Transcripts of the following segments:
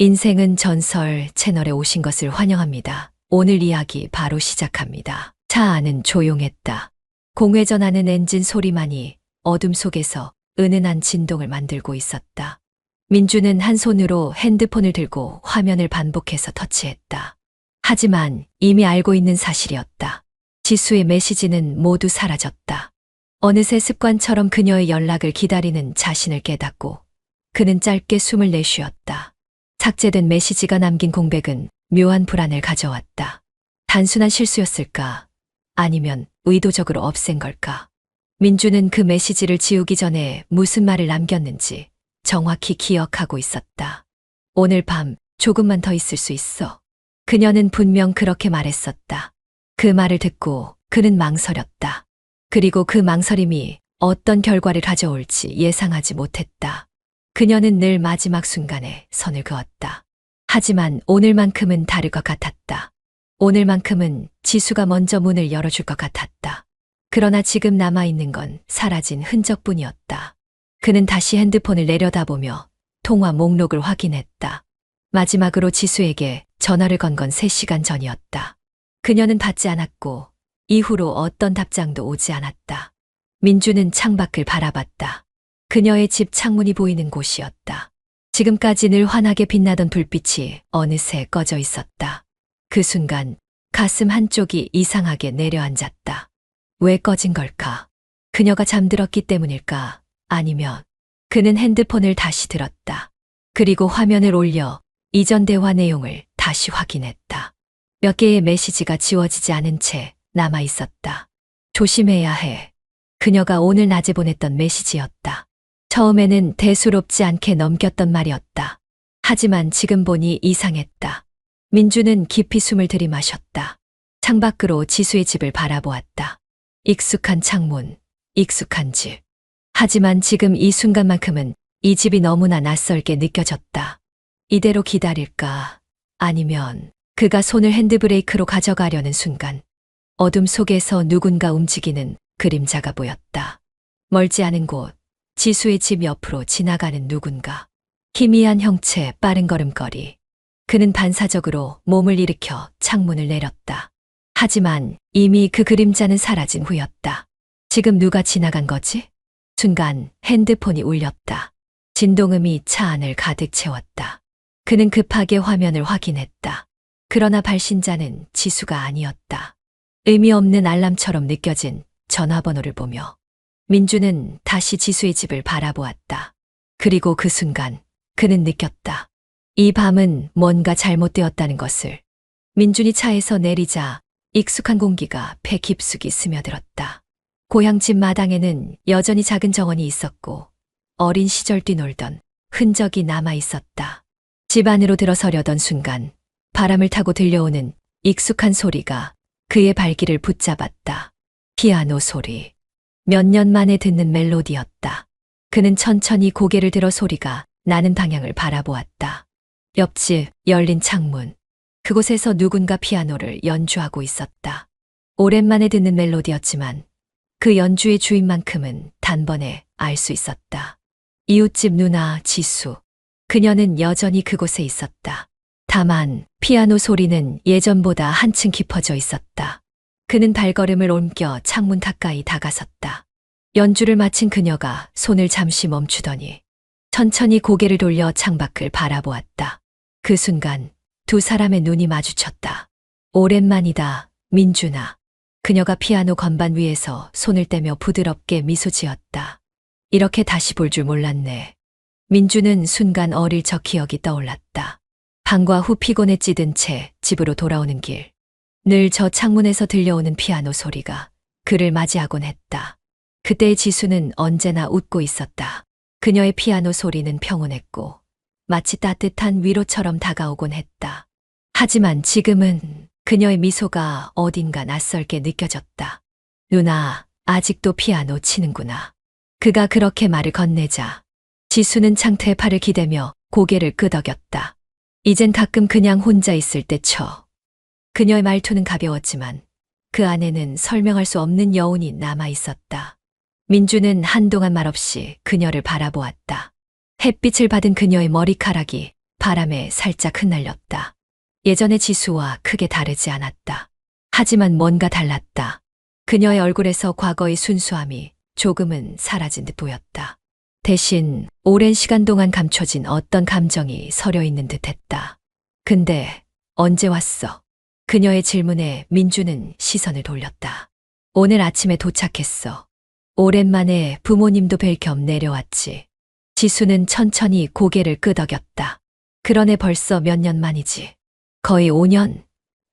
인생은 전설 채널에 오신 것을 환영합니다. 오늘 이야기 바로 시작합니다. 차 안은 조용했다. 공회전하는 엔진 소리만이 어둠 속에서 은은한 진동을 만들고 있었다. 민주는 한 손으로 핸드폰을 들고 화면을 반복해서 터치했다. 하지만 이미 알고 있는 사실이었다. 지수의 메시지는 모두 사라졌다. 어느새 습관처럼 그녀의 연락을 기다리는 자신을 깨닫고 그는 짧게 숨을 내쉬었다. 삭제된 메시지가 남긴 공백은 묘한 불안을 가져왔다. 단순한 실수였을까? 아니면 의도적으로 없앤 걸까? 민주는 그 메시지를 지우기 전에 무슨 말을 남겼는지 정확히 기억하고 있었다. 오늘 밤 조금만 더 있을 수 있어. 그녀는 분명 그렇게 말했었다. 그 말을 듣고 그는 망설였다. 그리고 그 망설임이 어떤 결과를 가져올지 예상하지 못했다. 그녀는 늘 마지막 순간에 선을 그었다. 하지만 오늘만큼은 다를 것 같았다. 오늘만큼은 지수가 먼저 문을 열어줄 것 같았다. 그러나 지금 남아있는 건 사라진 흔적뿐이었다. 그는 다시 핸드폰을 내려다보며 통화 목록을 확인했다. 마지막으로 지수에게 전화를 건 건 3시간 전이었다. 그녀는 받지 않았고 이후로 어떤 답장도 오지 않았다. 민주는 창밖을 바라봤다. 그녀의 집 창문이 보이는 곳이었다. 지금까지 늘 환하게 빛나던 불빛이 어느새 꺼져 있었다. 그 순간 가슴 한쪽이 이상하게 내려앉았다. 왜 꺼진 걸까? 그녀가 잠들었기 때문일까? 아니면 그는 핸드폰을 다시 들었다. 그리고 화면을 올려 이전 대화 내용을 다시 확인했다. 몇 개의 메시지가 지워지지 않은 채 남아 있었다. 조심해야 해. 그녀가 오늘 낮에 보냈던 메시지였다. 처음에는 대수롭지 않게 넘겼던 말이었다. 하지만 지금 보니 이상했다. 민주는 깊이 숨을 들이마셨다. 창밖으로 지수의 집을 바라보았다. 익숙한 창문, 익숙한 집. 하지만 지금 이 순간만큼은 이 집이 너무나 낯설게 느껴졌다. 이대로 기다릴까? 아니면 그가 손을 핸드브레이크로 가져가려는 순간 어둠 속에서 누군가 움직이는 그림자가 보였다. 멀지 않은 곳, 지수의 집 옆으로 지나가는 누군가. 희미한 형체, 빠른 걸음걸이. 그는 반사적으로 몸을 일으켜 창문을 내렸다. 하지만 이미 그 그림자는 사라진 후였다. 지금 누가 지나간 거지? 순간 핸드폰이 울렸다. 진동음이 차 안을 가득 채웠다. 그는 급하게 화면을 확인했다. 그러나 발신자는 지수가 아니었다. 의미 없는 알람처럼 느껴진 전화번호를 보며 민주는 다시 지수의 집을 바라보았다. 그리고 그 순간 그는 느꼈다. 이 밤은 뭔가 잘못되었다는 것을. 민준이 차에서 내리자 익숙한 공기가 폐 깊숙이 스며들었다. 고향집 마당에는 여전히 작은 정원이 있었고 어린 시절 뛰놀던 흔적이 남아 있었다. 집 안으로 들어서려던 순간 바람을 타고 들려오는 익숙한 소리가 그의 발길을 붙잡았다. 피아노 소리. 몇 년 만에 듣는 멜로디였다. 그는 천천히 고개를 들어 소리가 나는 방향을 바라보았다. 옆집 열린 창문. 그곳에서 누군가 피아노를 연주하고 있었다. 오랜만에 듣는 멜로디였지만 그 연주의 주인만큼은 단번에 알 수 있었다. 이웃집 누나 지수. 그녀는 여전히 그곳에 있었다. 다만 피아노 소리는 예전보다 한층 깊어져 있었다. 그는 발걸음을 옮겨 창문 가까이 다가섰다. 연주를 마친 그녀가 손을 잠시 멈추더니 천천히 고개를 돌려 창밖을 바라보았다. 그 순간 두 사람의 눈이 마주쳤다. 오랜만이다, 민준아. 그녀가 피아노 건반 위에서 손을 떼며 부드럽게 미소 지었다. 이렇게 다시 볼 줄 몰랐네. 민주는 순간 어릴 적 기억이 떠올랐다. 방과 후 피곤에 찌든 채 집으로 돌아오는 길. 늘 저 창문에서 들려오는 피아노 소리가 그를 맞이하곤 했다. 그때의 지수는 언제나 웃고 있었다. 그녀의 피아노 소리는 평온했고 마치 따뜻한 위로처럼 다가오곤 했다. 하지만 지금은 그녀의 미소가 어딘가 낯설게 느껴졌다. 누나, 아직도 피아노 치는구나. 그가 그렇게 말을 건네자 지수는 창틀에 팔을 기대며 고개를 끄덕였다. 이젠 가끔 그냥 혼자 있을 때 쳐. 그녀의 말투는 가벼웠지만 그 안에는 설명할 수 없는 여운이 남아 있었다. 민주는 한동안 말없이 그녀를 바라보았다. 햇빛을 받은 그녀의 머리카락이 바람에 살짝 흩날렸다. 예전의 지수와 크게 다르지 않았다. 하지만 뭔가 달랐다. 그녀의 얼굴에서 과거의 순수함이 조금은 사라진 듯 보였다. 대신 오랜 시간 동안 감춰진 어떤 감정이 서려 있는 듯 했다. 근데 언제 왔어? 그녀의 질문에 민주는 시선을 돌렸다. 오늘 아침에 도착했어. 오랜만에 부모님도 뵐 겸 내려왔지. 지수는 천천히 고개를 끄덕였다. 그러네 벌써 몇 년 만이지. 거의 5년?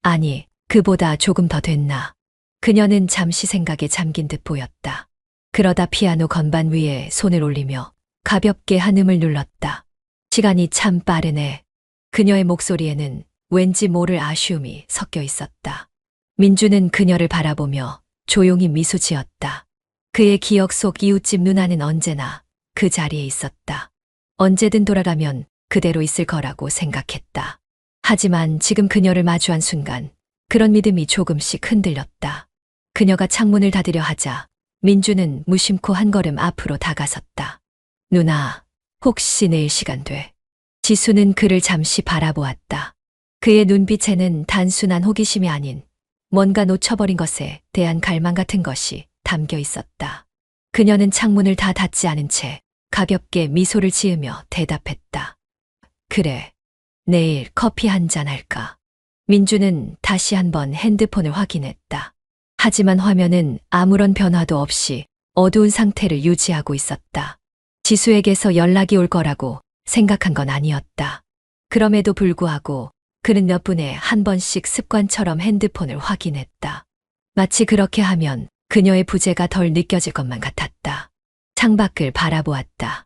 아니, 그보다 조금 더 됐나. 그녀는 잠시 생각에 잠긴 듯 보였다. 그러다 피아노 건반 위에 손을 올리며 가볍게 한음을 눌렀다. 시간이 참 빠르네. 그녀의 목소리에는 왠지 모를 아쉬움이 섞여 있었다. 민주는 그녀를 바라보며 조용히 미소 지었다. 그의 기억 속 이웃집 누나는 언제나 그 자리에 있었다. 언제든 돌아가면 그대로 있을 거라고 생각했다. 하지만 지금 그녀를 마주한 순간 그런 믿음이 조금씩 흔들렸다. 그녀가 창문을 닫으려 하자 민주는 무심코 한 걸음 앞으로 다가섰다. 누나, 혹시 내일 시간 돼? 지수는 그를 잠시 바라보았다. 그의 눈빛에는 단순한 호기심이 아닌 뭔가 놓쳐버린 것에 대한 갈망 같은 것이 담겨 있었다. 그녀는 창문을 다 닫지 않은 채 가볍게 미소를 지으며 대답했다. 그래, 내일 커피 한잔 할까? 민주는 다시 한번 핸드폰을 확인했다. 하지만 화면은 아무런 변화도 없이 어두운 상태를 유지하고 있었다. 지수에게서 연락이 올 거라고 생각한 건 아니었다. 그럼에도 불구하고 그는 몇 분에 한 번씩 습관처럼 핸드폰을 확인했다. 마치 그렇게 하면 그녀의 부재가 덜 느껴질 것만 같았다. 창밖을 바라보았다.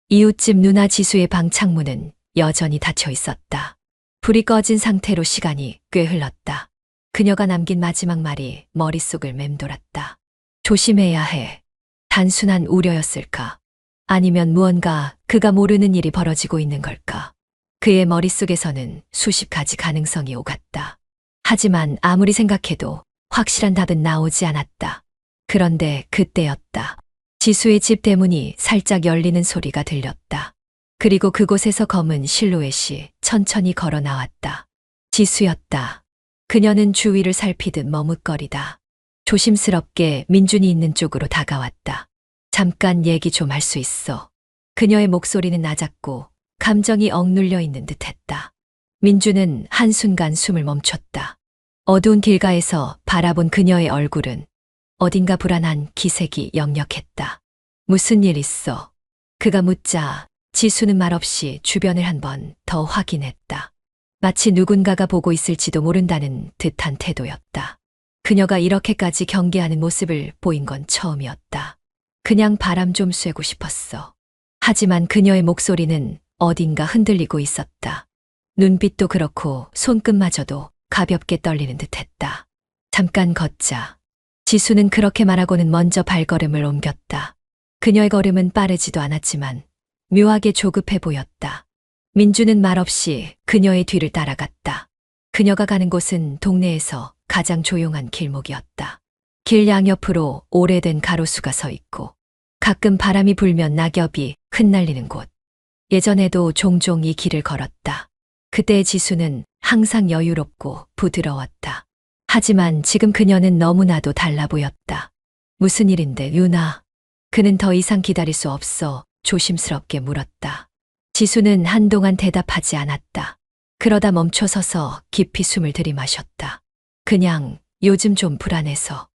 이웃집 누나 지수의 방 창문은 여전히 닫혀 있었다. 불이 꺼진 상태로 시간이 꽤 흘렀다. 그녀가 남긴 마지막 말이 머릿속을 맴돌았다. 조심해야 해. 단순한 우려였을까? 아니면 무언가 그가 모르는 일이 벌어지고 있는 걸까? 그의 머릿속에서는 수십 가지 가능성이 오갔다. 하지만 아무리 생각해도 확실한 답은 나오지 않았다. 그런데 그때였다. 지수의 집 대문이 살짝 열리는 소리가 들렸다. 그리고 그곳에서 검은 실루엣이 천천히 걸어 나왔다. 지수였다. 그녀는 주위를 살피듯 머뭇거리다. 조심스럽게 민준이 있는 쪽으로 다가왔다. 잠깐 얘기 좀 할 수 있어. 그녀의 목소리는 낮았고 감정이 억눌려 있는 듯했다. 민주는 한순간 숨을 멈췄다. 어두운 길가에서 바라본 그녀의 얼굴은 어딘가 불안한 기색이 역력했다. 무슨 일 있어? 그가 묻자 지수는 말없이 주변을 한 번 더 확인했다. 마치 누군가가 보고 있을지도 모른다는 듯한 태도였다. 그녀가 이렇게까지 경계하는 모습을 보인 건 처음이었다. 그냥 바람 좀 쐬고 싶었어. 하지만 그녀의 목소리는 어딘가 흔들리고 있었다. 눈빛도 그렇고 손끝마저도 가볍게 떨리는 듯했다. 잠깐 걷자. 지수는 그렇게 말하고는 먼저 발걸음을 옮겼다. 그녀의 걸음은 빠르지도 않았지만 묘하게 조급해 보였다. 민주는 말없이 그녀의 뒤를 따라갔다. 그녀가 가는 곳은 동네에서 가장 조용한 길목이었다. 길 양옆으로 오래된 가로수가 서 있고 가끔 바람이 불면 낙엽이 흩날리는 곳. 예전에도 종종 이 길을 걸었다. 그때의 지수는 항상 여유롭고 부드러웠다. 하지만 지금 그녀는 너무나도 달라 보였다. 무슨 일인데, 유나? 그는 더 이상 기다릴 수 없어 조심스럽게 물었다. 지수는 한동안 대답하지 않았다. 그러다 멈춰서서 깊이 숨을 들이마셨다. 그냥 요즘 좀 불안해서.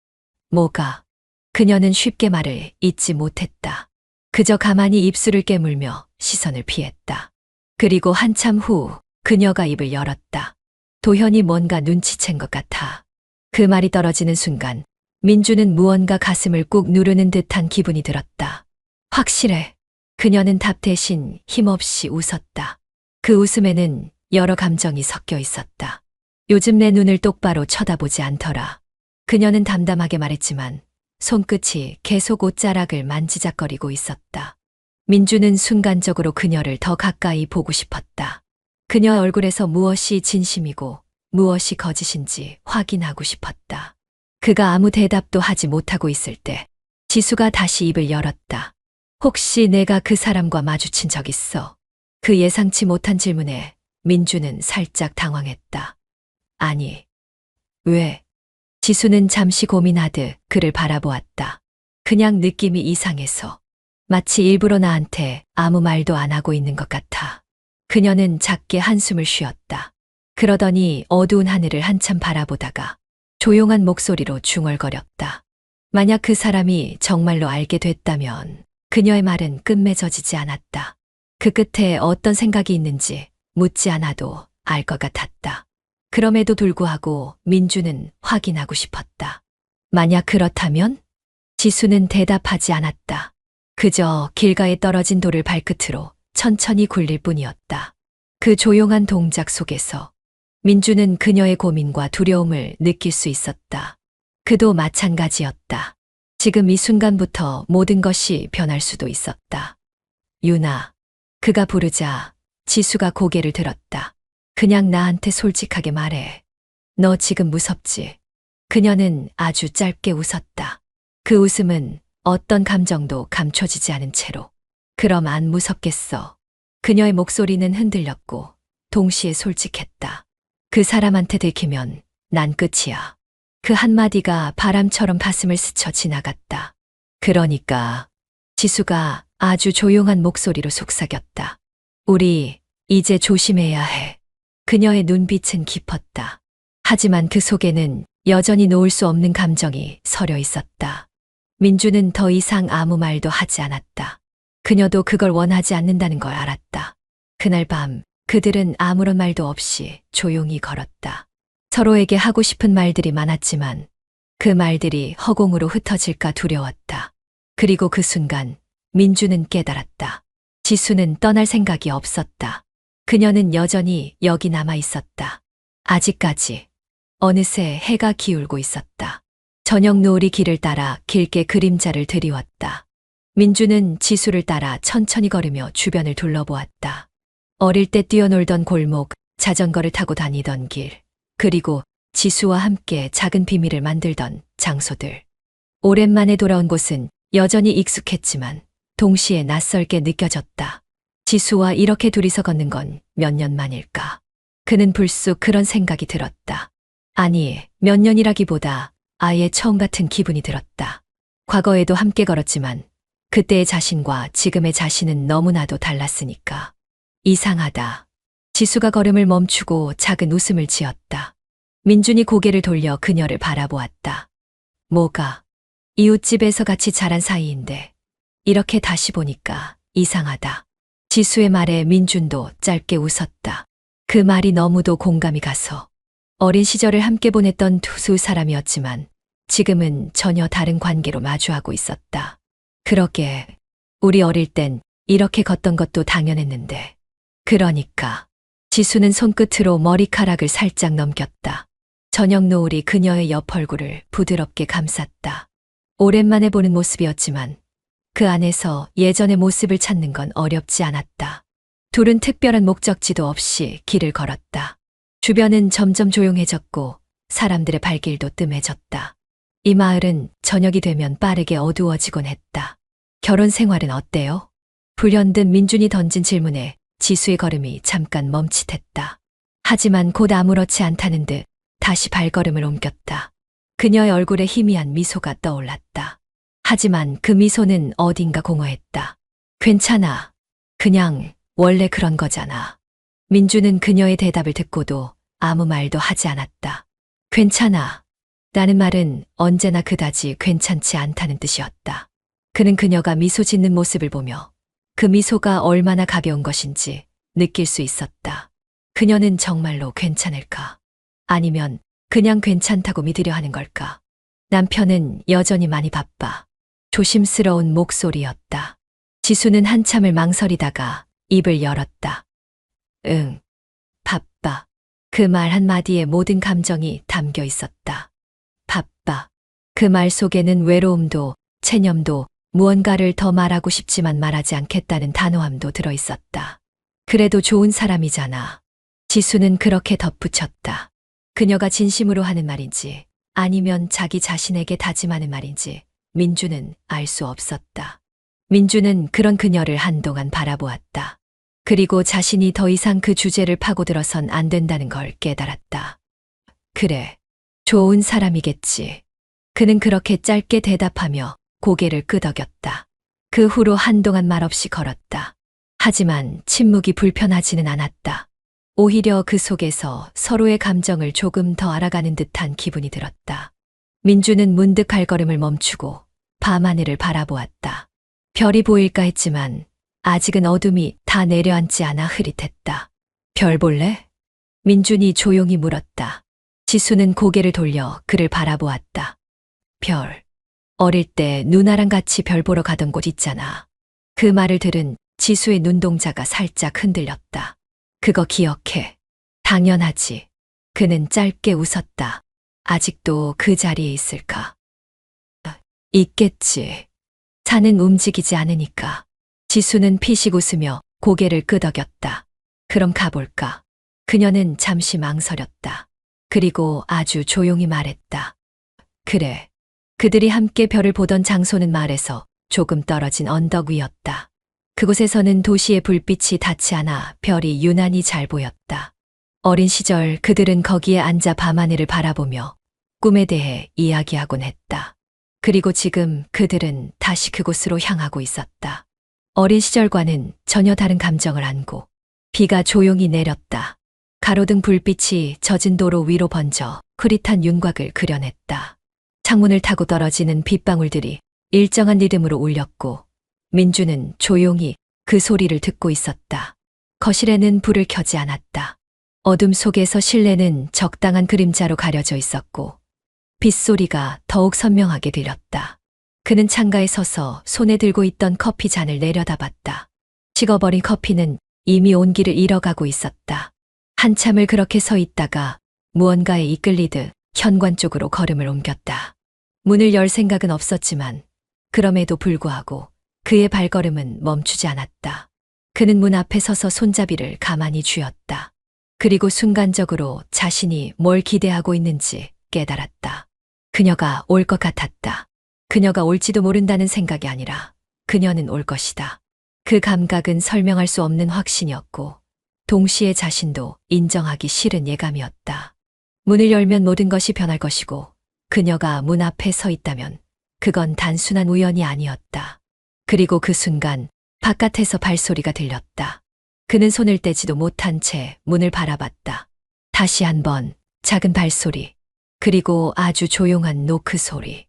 뭐가? 그녀는 쉽게 말을 잇지 못했다. 그저 가만히 입술을 깨물며 시선을 피했다. 그리고 한참 후 그녀가 입을 열었다. 도현이 뭔가 눈치챈 것 같아. 그 말이 떨어지는 순간 민주는 무언가 가슴을 꾹 누르는 듯한 기분이 들었다. 확실해. 그녀는 답 대신 힘없이 웃었다. 그 웃음에는 여러 감정이 섞여 있었다. 요즘 내 눈을 똑바로 쳐다보지 않더라. 그녀는 담담하게 말했지만 손끝이 계속 옷자락을 만지작거리고 있었다. 민주는 순간적으로 그녀를 더 가까이 보고 싶었다. 그녀 얼굴에서 무엇이 진심이고 무엇이 거짓인지 확인하고 싶었다. 그가 아무 대답도 하지 못하고 있을 때 지수가 다시 입을 열었다. 혹시 내가 그 사람과 마주친 적 있어? 그 예상치 못한 질문에 민주는 살짝 당황했다. 아니, 왜? 지수는 잠시 고민하듯 그를 바라보았다. 그냥 느낌이 이상해서. 마치 일부러 나한테 아무 말도 안 하고 있는 것 같아. 그녀는 작게 한숨을 쉬었다. 그러더니 어두운 하늘을 한참 바라보다가 조용한 목소리로 중얼거렸다. 만약 그 사람이 정말로 알게 됐다면 그녀의 말은 끝맺어지지 않았다. 그 끝에 어떤 생각이 있는지 묻지 않아도 알 것 같았다. 그럼에도 불구하고 민주는 확인하고 싶었다. 만약 그렇다면? 지수는 대답하지 않았다. 그저 길가에 떨어진 돌을 발끝으로 천천히 굴릴 뿐이었다. 그 조용한 동작 속에서 민주는 그녀의 고민과 두려움을 느낄 수 있었다. 그도 마찬가지였다. 지금 이 순간부터 모든 것이 변할 수도 있었다. 유나. 그가 부르자 지수가 고개를 들었다. 그냥 나한테 솔직하게 말해. 너 지금 무섭지? 그녀는 아주 짧게 웃었다. 그 웃음은 어떤 감정도 감춰지지 않은 채로. 그럼 안 무섭겠어. 그녀의 목소리는 흔들렸고 동시에 솔직했다. 그 사람한테 들키면 난 끝이야. 그 한마디가 바람처럼 가슴을 스쳐 지나갔다. 그러니까 지수가 아주 조용한 목소리로 속삭였다. 우리 이제 조심해야 해. 그녀의 눈빛은 깊었다. 하지만 그 속에는 여전히 놓을 수 없는 감정이 서려 있었다. 민주는 더 이상 아무 말도 하지 않았다. 그녀도 그걸 원하지 않는다는 걸 알았다. 그날 밤 그들은 아무런 말도 없이 조용히 걸었다. 서로에게 하고 싶은 말들이 많았지만 그 말들이 허공으로 흩어질까 두려웠다. 그리고 그 순간 민주는 깨달았다. 지수는 떠날 생각이 없었다. 그녀는 여전히 여기 남아 있었다. 아직까지. 어느새 해가 기울고 있었다. 저녁 노을이 길을 따라 길게 그림자를 드리웠다. 민주는 지수를 따라 천천히 걸으며 주변을 둘러보았다. 어릴 때 뛰어놀던 골목, 자전거를 타고 다니던 길, 그리고 지수와 함께 작은 비밀을 만들던 장소들. 오랜만에 돌아온 곳은 여전히 익숙했지만 동시에 낯설게 느껴졌다. 지수와 이렇게 둘이서 걷는 건 몇 년 만일까? 그는 불쑥 그런 생각이 들었다. 아니, 몇 년이라기보다 아예 처음 같은 기분이 들었다. 과거에도 함께 걸었지만 그때의 자신과 지금의 자신은 너무나도 달랐으니까. 이상하다. 지수가 걸음을 멈추고 작은 웃음을 지었다. 민준이 고개를 돌려 그녀를 바라보았다. 뭐가? 이웃집에서 같이 자란 사이인데 이렇게 다시 보니까 이상하다. 지수의 말에 민준도 짧게 웃었다. 그 말이 너무도 공감이 가서. 어린 시절을 함께 보냈던 두 사람이었지만 지금은 전혀 다른 관계로 마주하고 있었다. 그러게 우리 어릴 땐 이렇게 걷던 것도 당연했는데. 그러니까 지수는 손끝으로 머리카락을 살짝 넘겼다. 저녁 노을이 그녀의 옆 얼굴을 부드럽게 감쌌다. 오랜만에 보는 모습이었지만 그 안에서 예전의 모습을 찾는 건 어렵지 않았다. 둘은 특별한 목적지도 없이 길을 걸었다. 주변은 점점 조용해졌고 사람들의 발길도 뜸해졌다. 이 마을은 저녁이 되면 빠르게 어두워지곤 했다. 결혼 생활은 어때요? 불현듯 민준이 던진 질문에 지수의 걸음이 잠깐 멈칫했다. 하지만 곧 아무렇지 않다는 듯 다시 발걸음을 옮겼다. 그녀의 얼굴에 희미한 미소가 떠올랐다. 하지만 그 미소는 어딘가 공허했다. 괜찮아. 그냥 원래 그런 거잖아. 민주는 그녀의 대답을 듣고도 아무 말도 하지 않았다. 괜찮아. 라는 말은 언제나 그다지 괜찮지 않다는 뜻이었다. 그는 그녀가 미소 짓는 모습을 보며 그 미소가 얼마나 가벼운 것인지 느낄 수 있었다. 그녀는 정말로 괜찮을까? 아니면 그냥 괜찮다고 믿으려 하는 걸까? 남편은 여전히 많이 바빠. 조심스러운 목소리였다. 지수는 한참을 망설이다가 입을 열었다. 응, 바빠. 그 말 한마디에 모든 감정이 담겨 있었다. 바빠. 그 말 속에는 외로움도, 체념도, 무언가를 더 말하고 싶지만 말하지 않겠다는 단호함도 들어 있었다. 그래도 좋은 사람이잖아. 지수는 그렇게 덧붙였다. 그녀가 진심으로 하는 말인지 아니면 자기 자신에게 다짐하는 말인지 민주는 알 수 없었다. 민주는 그런 그녀를 한동안 바라보았다. 그리고 자신이 더 이상 그 주제를 파고들어선 안 된다는 걸 깨달았다. 그래, 좋은 사람이겠지. 그는 그렇게 짧게 대답하며 고개를 끄덕였다. 그 후로 한동안 말없이 걸었다. 하지만 침묵이 불편하지는 않았다. 오히려 그 속에서 서로의 감정을 조금 더 알아가는 듯한 기분이 들었다. 민주는 문득 발걸음을 멈추고 밤하늘을 바라보았다. 별이 보일까 했지만 아직은 어둠이 다 내려앉지 않아 흐릿했다. 별 볼래? 민준이 조용히 물었다. 지수는 고개를 돌려 그를 바라보았다. 별. 어릴 때 누나랑 같이 별 보러 가던 곳 있잖아. 그 말을 들은 지수의 눈동자가 살짝 흔들렸다. 그거 기억해. 당연하지. 그는 짧게 웃었다. 아직도 그 자리에 있을까? 있겠지. 산은 움직이지 않으니까. 지수는 피식 웃으며 고개를 끄덕였다. 그럼 가볼까? 그녀는 잠시 망설였다. 그리고 아주 조용히 말했다. 그래. 그들이 함께 별을 보던 장소는 마을에서 조금 떨어진 언덕 위였다. 그곳에서는 도시의 불빛이 닿지 않아 별이 유난히 잘 보였다. 어린 시절 그들은 거기에 앉아 밤하늘을 바라보며 꿈에 대해 이야기하곤 했다. 그리고 지금 그들은 다시 그곳으로 향하고 있었다. 어린 시절과는 전혀 다른 감정을 안고 비가 조용히 내렸다. 가로등 불빛이 젖은 도로 위로 번져 흐릿한 윤곽을 그려냈다. 창문을 타고 떨어지는 빗방울들이 일정한 리듬으로 울렸고 민주는 조용히 그 소리를 듣고 있었다. 거실에는 불을 켜지 않았다. 어둠 속에서 실내는 적당한 그림자로 가려져 있었고 빗소리가 더욱 선명하게 들렸다. 그는 창가에 서서 손에 들고 있던 커피 잔을 내려다봤다. 식어버린 커피는 이미 온기를 잃어가고 있었다. 한참을 그렇게 서 있다가 무언가에 이끌리듯 현관 쪽으로 걸음을 옮겼다. 문을 열 생각은 없었지만 그럼에도 불구하고 그의 발걸음은 멈추지 않았다. 그는 문 앞에 서서 손잡이를 가만히 쥐었다. 그리고 순간적으로 자신이 뭘 기대하고 있는지 깨달았다. 그녀가 올 것 같았다. 그녀가 올지도 모른다는 생각이 아니라 그녀는 올 것이다. 그 감각은 설명할 수 없는 확신이었고 동시에 자신도 인정하기 싫은 예감이었다. 문을 열면 모든 것이 변할 것이고 그녀가 문 앞에 서 있다면 그건 단순한 우연이 아니었다. 그리고 그 순간 바깥에서 발소리가 들렸다. 그는 손을 떼지도 못한 채 문을 바라봤다. 다시 한번 작은 발소리, 그리고 아주 조용한 노크 소리.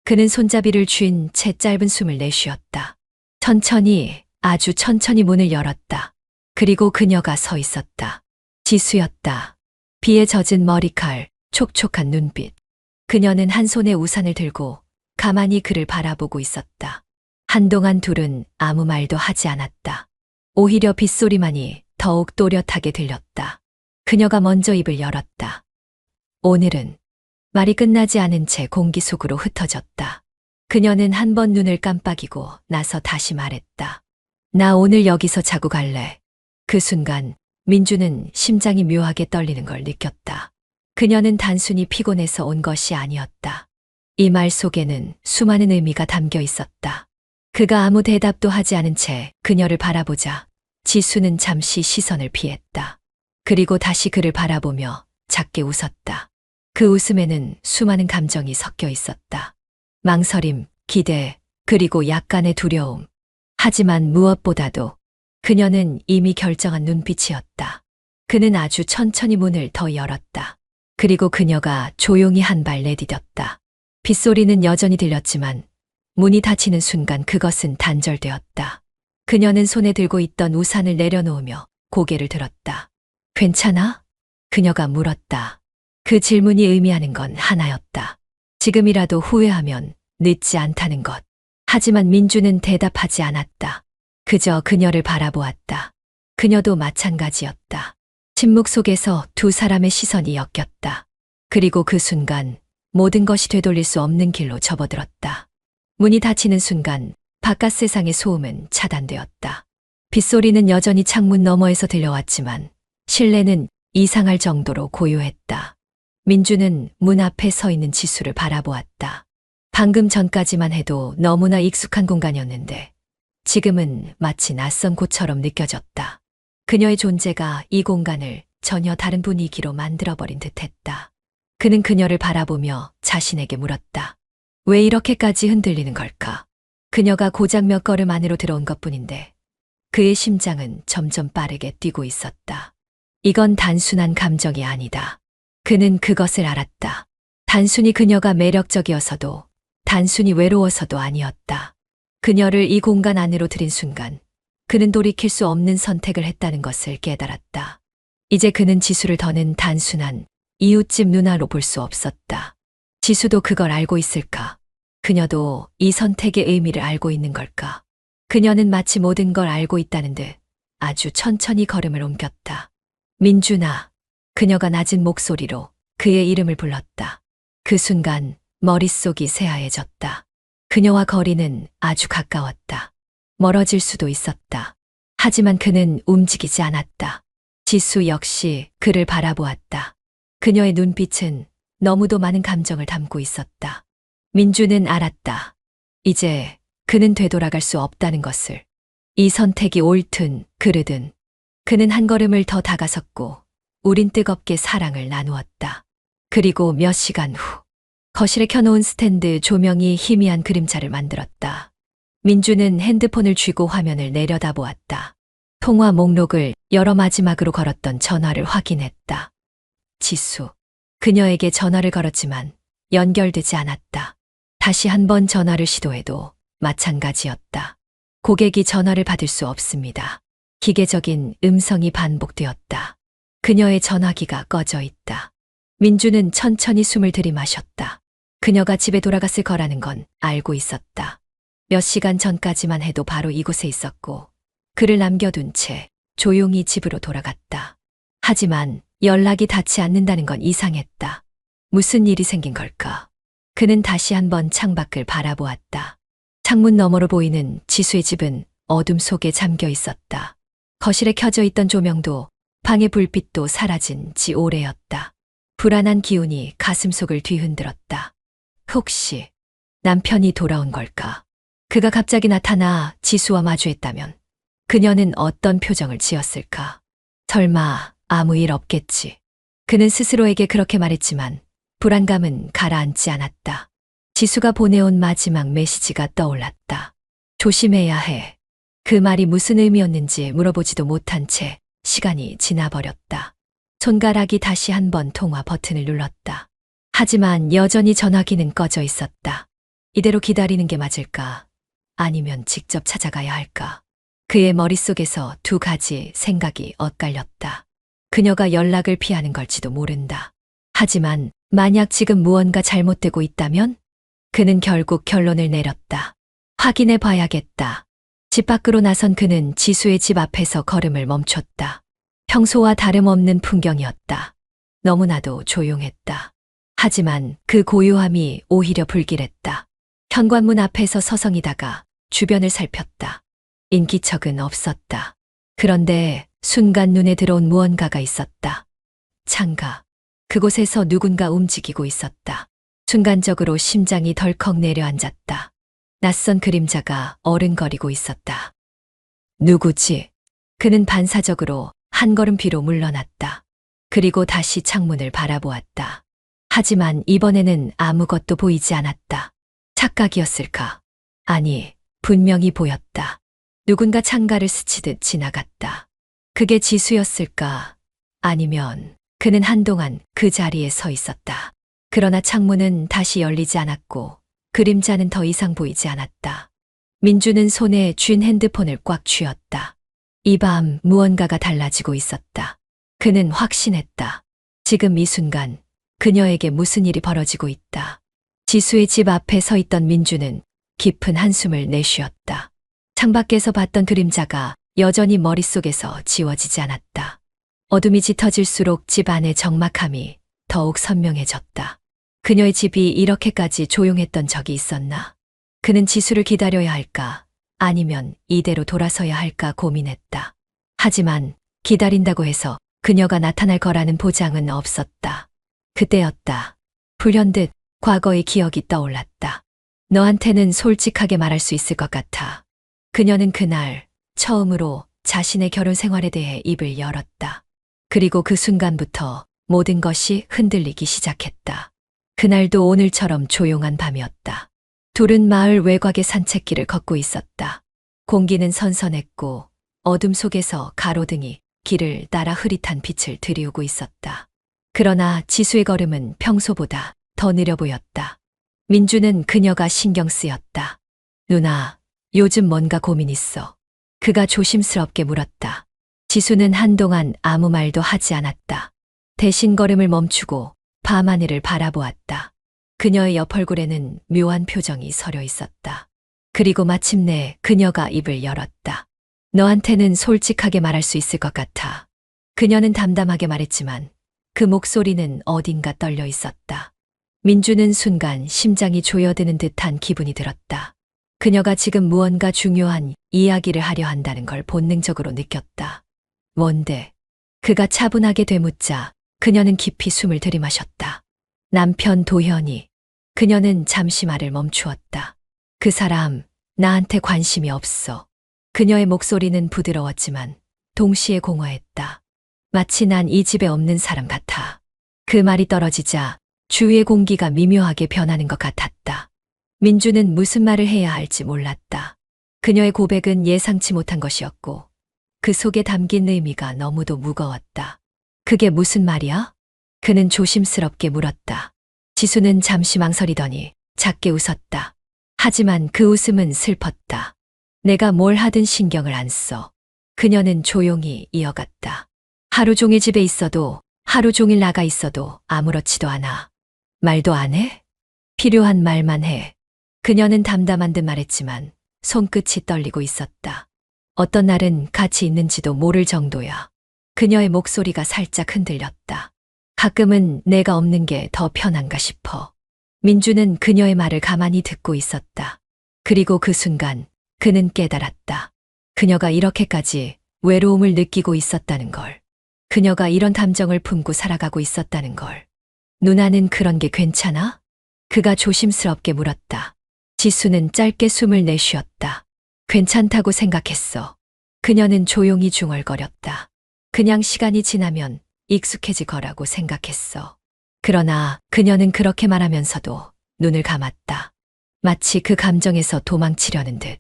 그는 손잡이를 쥔 채 짧은 숨을 내쉬었다. 천천히, 아주 천천히 문을 열었다. 그리고 그녀가 서 있었다. 지수였다. 비에 젖은 머리칼, 촉촉한 눈빛. 그녀는 한 손에 우산을 들고 가만히 그를 바라보고 있었다. 한동안 둘은 아무 말도 하지 않았다. 오히려 빗소리만이 더욱 또렷하게 들렸다. 그녀가 먼저 입을 열었다. 오늘은 말이 끝나지 않은 채 공기 속으로 흩어졌다. 그녀는 한 번 눈을 깜빡이고 나서 다시 말했다. 나 오늘 여기서 자고 갈래. 그 순간 민주는 심장이 묘하게 떨리는 걸 느꼈다. 그녀는 단순히 피곤해서 온 것이 아니었다. 이 말 속에는 수많은 의미가 담겨 있었다. 그가 아무 대답도 하지 않은 채 그녀를 바라보자 지수는 잠시 시선을 피했다. 그리고 다시 그를 바라보며 작게 웃었다. 그 웃음에는 수많은 감정이 섞여 있었다. 망설임, 기대, 그리고 약간의 두려움. 하지만 무엇보다도 그녀는 이미 결정한 눈빛이었다. 그는 아주 천천히 문을 더 열었다. 그리고 그녀가 조용히 한 발 내디뎠다. 빗소리는 여전히 들렸지만 문이 닫히는 순간 그것은 단절되었다. 그녀는 손에 들고 있던 우산을 내려놓으며 고개를 들었다. 괜찮아? 그녀가 물었다. 그 질문이 의미하는 건 하나였다. 지금이라도 후회하면 늦지 않다는 것. 하지만 민주는 대답하지 않았다. 그저 그녀를 바라보았다. 그녀도 마찬가지였다. 침묵 속에서 두 사람의 시선이 엮였다. 그리고 그 순간 모든 것이 되돌릴 수 없는 길로 접어들었다. 문이 닫히는 순간 바깥 세상의 소음은 차단되었다. 빗소리는 여전히 창문 너머에서 들려왔지만 실내는 이상할 정도로 고요했다. 민주는 문 앞에 서 있는 지수를 바라보았다. 방금 전까지만 해도 너무나 익숙한 공간이었는데 지금은 마치 낯선 곳처럼 느껴졌다. 그녀의 존재가 이 공간을 전혀 다른 분위기로 만들어버린 듯했다. 그는 그녀를 바라보며 자신에게 물었다. 왜 이렇게까지 흔들리는 걸까? 그녀가 고작 몇 걸음 안으로 들어온 것뿐인데 그의 심장은 점점 빠르게 뛰고 있었다. 이건 단순한 감정이 아니다. 그는 그것을 알았다. 단순히 그녀가 매력적이어서도, 단순히 외로워서도 아니었다. 그녀를 이 공간 안으로 들인 순간 그는 돌이킬 수 없는 선택을 했다는 것을 깨달았다. 이제 그는 지수를 더는 단순한 이웃집 누나로 볼 수 없었다. 지수도 그걸 알고 있을까? 그녀도 이 선택의 의미를 알고 있는 걸까? 그녀는 마치 모든 걸 알고 있다는 듯 아주 천천히 걸음을 옮겼다. 민준아. 그녀가 낮은 목소리로 그의 이름을 불렀다. 그 순간 머릿속이 새하얘졌다. 그녀와 거리는 아주 가까웠다. 멀어질 수도 있었다. 하지만 그는 움직이지 않았다. 지수 역시 그를 바라보았다. 그녀의 눈빛은 너무도 많은 감정을 담고 있었다. 민주는 알았다. 이제 그는 되돌아갈 수 없다는 것을. 이 선택이 옳든 그르든 그는 한 걸음을 더 다가섰고 우린 뜨겁게 사랑을 나누었다. 그리고 몇 시간 후 거실에 켜놓은 스탠드 조명이 희미한 그림자를 만들었다. 민주는 핸드폰을 쥐고 화면을 내려다보았다. 통화 목록을 열어 마지막으로 걸었던 전화를 확인했다. 지수. 그녀에게 전화를 걸었지만 연결되지 않았다. 다시 한 번 전화를 시도해도 마찬가지였다. 고객이 전화를 받을 수 없습니다. 기계적인 음성이 반복되었다. 그녀의 전화기가 꺼져 있다. 민주는 천천히 숨을 들이마셨다. 그녀가 집에 돌아갔을 거라는 건 알고 있었다. 몇 시간 전까지만 해도 바로 이곳에 있었고 그를 남겨둔 채 조용히 집으로 돌아갔다. 하지만 연락이 닿지 않는다는 건 이상했다. 무슨 일이 생긴 걸까? 그는 다시 한번 창밖을 바라보았다. 창문 너머로 보이는 지수의 집은 어둠 속에 잠겨 있었다. 거실에 켜져 있던 조명도 방의 불빛도 사라진 지 오래였다. 불안한 기운이 가슴속을 뒤흔들었다. 혹시 남편이 돌아온 걸까? 그가 갑자기 나타나 지수와 마주했다면 그녀는 어떤 표정을 지었을까? 설마 아무 일 없겠지. 그는 스스로에게 그렇게 말했지만 불안감은 가라앉지 않았다. 지수가 보내온 마지막 메시지가 떠올랐다. 조심해야 해. 그 말이 무슨 의미였는지 물어보지도 못한 채 시간이 지나버렸다. 손가락이 다시 한번 통화 버튼을 눌렀다. 하지만 여전히 전화기는 꺼져 있었다. 이대로 기다리는 게 맞을까? 아니면 직접 찾아가야 할까? 그의 머릿속에서 두 가지 생각이 엇갈렸다. 그녀가 연락을 피하는 걸지도 모른다. 하지만 만약 지금 무언가 잘못되고 있다면? 그는 결국 결론을 내렸다. 확인해 봐야겠다. 집 밖으로 나선 그는 지수의 집 앞에서 걸음을 멈췄다. 평소와 다름없는 풍경이었다. 너무나도 조용했다. 하지만 그 고요함이 오히려 불길했다. 현관문 앞에서 서성이다가 주변을 살폈다. 인기척은 없었다. 그런데 순간 눈에 들어온 무언가가 있었다. 창가. 그곳에서 누군가 움직이고 있었다. 순간적으로 심장이 덜컥 내려앉았다. 낯선 그림자가 어른거리고 있었다. 누구지? 그는 반사적으로 한 걸음 뒤로 물러났다. 그리고 다시 창문을 바라보았다. 하지만 이번에는 아무것도 보이지 않았다. 착각이었을까? 아니, 분명히 보였다. 누군가 창가를 스치듯 지나갔다. 그게 지수였을까? 아니면 그는 한동안 그 자리에 서 있었다. 그러나 창문은 다시 열리지 않았고 그림자는 더 이상 보이지 않았다. 민주는 손에 쥔 핸드폰을 꽉 쥐었다. 이 밤 무언가가 달라지고 있었다. 그는 확신했다. 지금 이 순간 그녀에게 무슨 일이 벌어지고 있다. 지수의 집 앞에 서 있던 민주는 깊은 한숨을 내쉬었다. 창밖에서 봤던 그림자가 여전히 머릿속에서 지워지지 않았다. 어둠이 짙어질수록 집 안의 적막함이 더욱 선명해졌다. 그녀의 집이 이렇게까지 조용했던 적이 있었나? 그는 지수를 기다려야 할까? 아니면 이대로 돌아서야 할까 고민했다. 하지만 기다린다고 해서 그녀가 나타날 거라는 보장은 없었다. 그때였다. 불현듯 과거의 기억이 떠올랐다. 너한테는 솔직하게 말할 수 있을 것 같아. 그녀는 그날 처음으로 자신의 결혼 생활에 대해 입을 열었다. 그리고 그 순간부터 모든 것이 흔들리기 시작했다. 그날도 오늘처럼 조용한 밤이었다. 둘은 마을 외곽의 산책길을 걷고 있었다. 공기는 선선했고 어둠 속에서 가로등이 길을 따라 흐릿한 빛을 들이우고 있었다. 그러나 지수의 걸음은 평소보다 더 느려 보였다. 민주는 그녀가 신경 쓰였다. 누나, 요즘 뭔가 고민 있어. 그가 조심스럽게 물었다. 지수는 한동안 아무 말도 하지 않았다. 대신 걸음을 멈추고 밤하늘을 바라보았다. 그녀의 옆 얼굴에는 묘한 표정이 서려 있었다. 그리고 마침내 그녀가 입을 열었다. 너한테는 솔직하게 말할 수 있을 것 같아. 그녀는 담담하게 말했지만 그 목소리는 어딘가 떨려 있었다. 민주는 순간 심장이 조여드는 듯한 기분이 들었다. 그녀가 지금 무언가 중요한 이야기를 하려 한다는 걸 본능적으로 느꼈다. 뭔데? 그가 차분하게 되묻자 그녀는 깊이 숨을 들이마셨다. 남편 도현이. 그녀는 잠시 말을 멈추었다. 그 사람, 나한테 관심이 없어. 그녀의 목소리는 부드러웠지만 동시에 공허했다. 마치 난 이 집에 없는 사람 같아. 그 말이 떨어지자 주위의 공기가 미묘하게 변하는 것 같았다. 민주는 무슨 말을 해야 할지 몰랐다. 그녀의 고백은 예상치 못한 것이었고 그 속에 담긴 의미가 너무도 무거웠다. 그게 무슨 말이야? 그는 조심스럽게 물었다. 지수는 잠시 망설이더니 작게 웃었다. 하지만 그 웃음은 슬펐다. 내가 뭘 하든 신경을 안 써. 그녀는 조용히 이어갔다. 하루 종일 집에 있어도, 하루 종일 나가 있어도 아무렇지도 않아. 말도 안 해? 필요한 말만 해. 그녀는 담담한 듯 말했지만 손끝이 떨리고 있었다. 어떤 날은 같이 있는지도 모를 정도야. 그녀의 목소리가 살짝 흔들렸다. 가끔은 내가 없는 게 더 편한가 싶어. 민주는 그녀의 말을 가만히 듣고 있었다. 그리고 그 순간 그는 깨달았다. 그녀가 이렇게까지 외로움을 느끼고 있었다는 걸. 그녀가 이런 감정을 품고 살아가고 있었다는 걸. 누나는 그런 게 괜찮아? 그가 조심스럽게 물었다. 지수는 짧게 숨을 내쉬었다. 괜찮다고 생각했어. 그녀는 조용히 중얼거렸다. 그냥 시간이 지나면 익숙해질 거라고 생각했어. 그러나 그녀는 그렇게 말하면서도 눈을 감았다. 마치 그 감정에서 도망치려는 듯.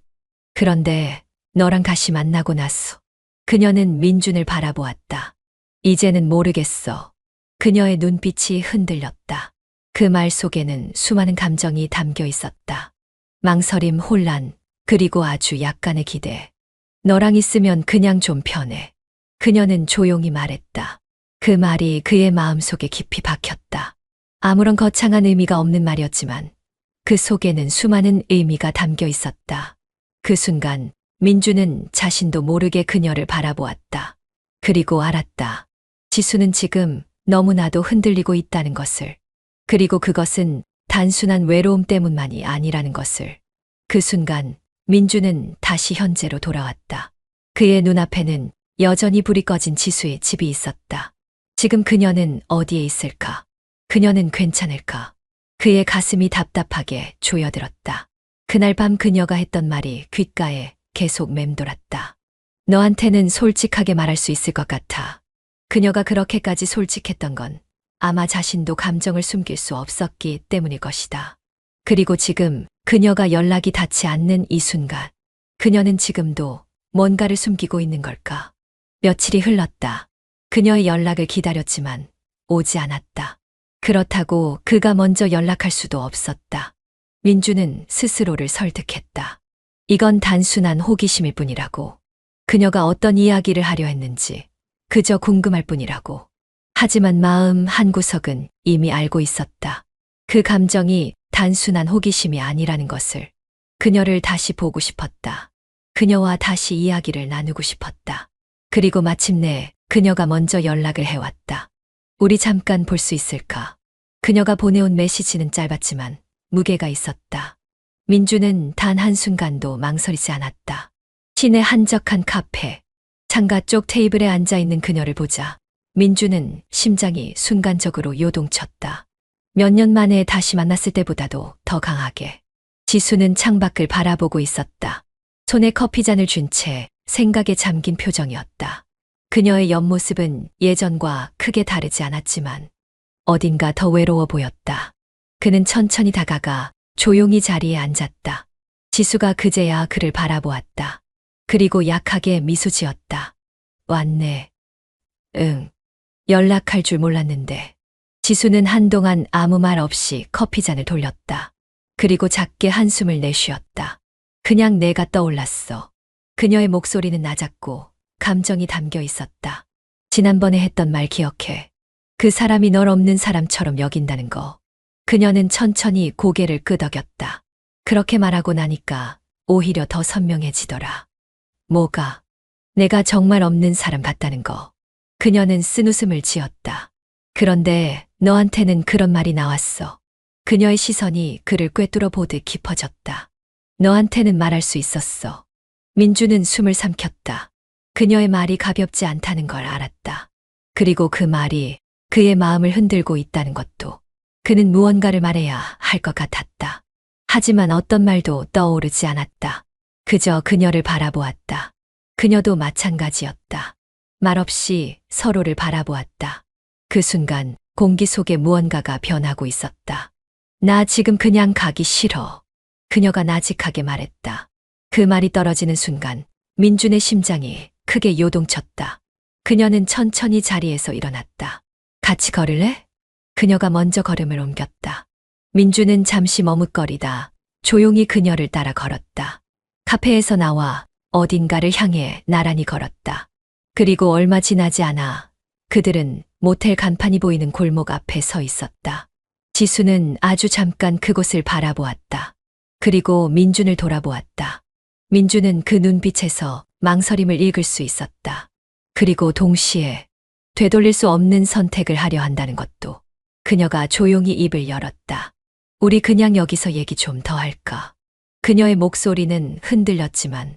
그런데 너랑 다시 만나고 나서 그녀는 민준을 바라보았다. 이제는 모르겠어. 그녀의 눈빛이 흔들렸다. 그 말 속에는 수많은 감정이 담겨 있었다. 망설임, 혼란, 그리고 아주 약간의 기대. 너랑 있으면 그냥 좀 편해. 그녀는 조용히 말했다. 그 말이 그의 마음속에 깊이 박혔다. 아무런 거창한 의미가 없는 말이었지만 그 속에는 수많은 의미가 담겨 있었다. 그 순간 민주는 자신도 모르게 그녀를 바라보았다. 그리고 알았다. 지수는 지금 너무나도 흔들리고 있다는 것을. 그리고 그것은 단순한 외로움 때문만이 아니라는 것을. 그 순간 민주는 다시 현재로 돌아왔다. 그의 눈앞에는 여전히 불이 꺼진 지수의 집이 있었다. 지금 그녀는 어디에 있을까? 그녀는 괜찮을까? 그의 가슴이 답답하게 조여들었다. 그날 밤 그녀가 했던 말이 귓가에 계속 맴돌았다. 너한테는 솔직하게 말할 수 있을 것 같아. 그녀가 그렇게까지 솔직했던 건 아마 자신도 감정을 숨길 수 없었기 때문일 것이다. 그리고 지금 그녀가 연락이 닿지 않는 이 순간, 그녀는 지금도 뭔가를 숨기고 있는 걸까? 며칠이 흘렀다. 그녀의 연락을 기다렸지만 오지 않았다. 그렇다고 그가 먼저 연락할 수도 없었다. 민주는 스스로를 설득했다. 이건 단순한 호기심일 뿐이라고. 그녀가 어떤 이야기를 하려 했는지 그저 궁금할 뿐이라고. 하지만 마음 한구석은 이미 알고 있었다. 그 감정이 단순한 호기심이 아니라는 것을. 그녀를 다시 보고 싶었다. 그녀와 다시 이야기를 나누고 싶었다. 그리고 마침내 그녀가 먼저 연락을 해왔다. 우리 잠깐 볼 수 있을까? 그녀가 보내온 메시지는 짧았지만 무게가 있었다. 민주는 단 한순간도 망설이지 않았다. 시내 한적한 카페, 창가 쪽 테이블에 앉아있는 그녀를 보자 민주는 심장이 순간적으로 요동쳤다. 몇 년 만에 다시 만났을 때보다도 더 강하게. 지수는 창밖을 바라보고 있었다. 손에 커피잔을 쥔 채 생각에 잠긴 표정이었다. 그녀의 옆모습은 예전과 크게 다르지 않았지만 어딘가 더 외로워 보였다. 그는 천천히 다가가 조용히 자리에 앉았다. 지수가 그제야 그를 바라보았다. 그리고 약하게 미소 지었다. 왔네. 응. 연락할 줄 몰랐는데. 지수는 한동안 아무 말 없이 커피잔을 돌렸다. 그리고 작게 한숨을 내쉬었다. 그냥 내가 떠올랐어. 그녀의 목소리는 낮았고 감정이 담겨 있었다. 지난번에 했던 말 기억해. 그 사람이 널 없는 사람처럼 여긴다는 거. 그녀는 천천히 고개를 끄덕였다. 그렇게 말하고 나니까 오히려 더 선명해지더라. 뭐가? 내가 정말 없는 사람 같다는 거. 그녀는 쓴웃음을 지었다. 그런데 너한테는 그런 말이 나왔어. 그녀의 시선이 그를 꿰뚫어 보듯 깊어졌다. 너한테는 말할 수 있었어. 민주는 숨을 삼켰다. 그녀의 말이 가볍지 않다는 걸 알았다. 그리고 그 말이 그의 마음을 흔들고 있다는 것도. 그는 무언가를 말해야 할 것 같았다. 하지만 어떤 말도 떠오르지 않았다. 그저 그녀를 바라보았다. 그녀도 마찬가지였다. 말없이 서로를 바라보았다. 그 순간 공기 속에 무언가가 변하고 있었다. 나 지금 그냥 가기 싫어. 그녀가 나직하게 말했다. 그 말이 떨어지는 순간 민준의 심장이 크게 요동쳤다. 그녀는 천천히 자리에서 일어났다. 같이 걸을래? 그녀가 먼저 걸음을 옮겼다. 민주는 잠시 머뭇거리다 조용히 그녀를 따라 걸었다. 카페에서 나와 어딘가를 향해 나란히 걸었다. 그리고 얼마 지나지 않아 그들은 모텔 간판이 보이는 골목 앞에 서 있었다. 지수는 아주 잠깐 그곳을 바라보았다. 그리고 민준을 돌아보았다. 민준은 그 눈빛에서 망설임을 읽을 수 있었다. 그리고 동시에 되돌릴 수 없는 선택을 하려 한다는 것도. 그녀가 조용히 입을 열었다. 우리 그냥 여기서 얘기 좀 더 할까? 그녀의 목소리는 흔들렸지만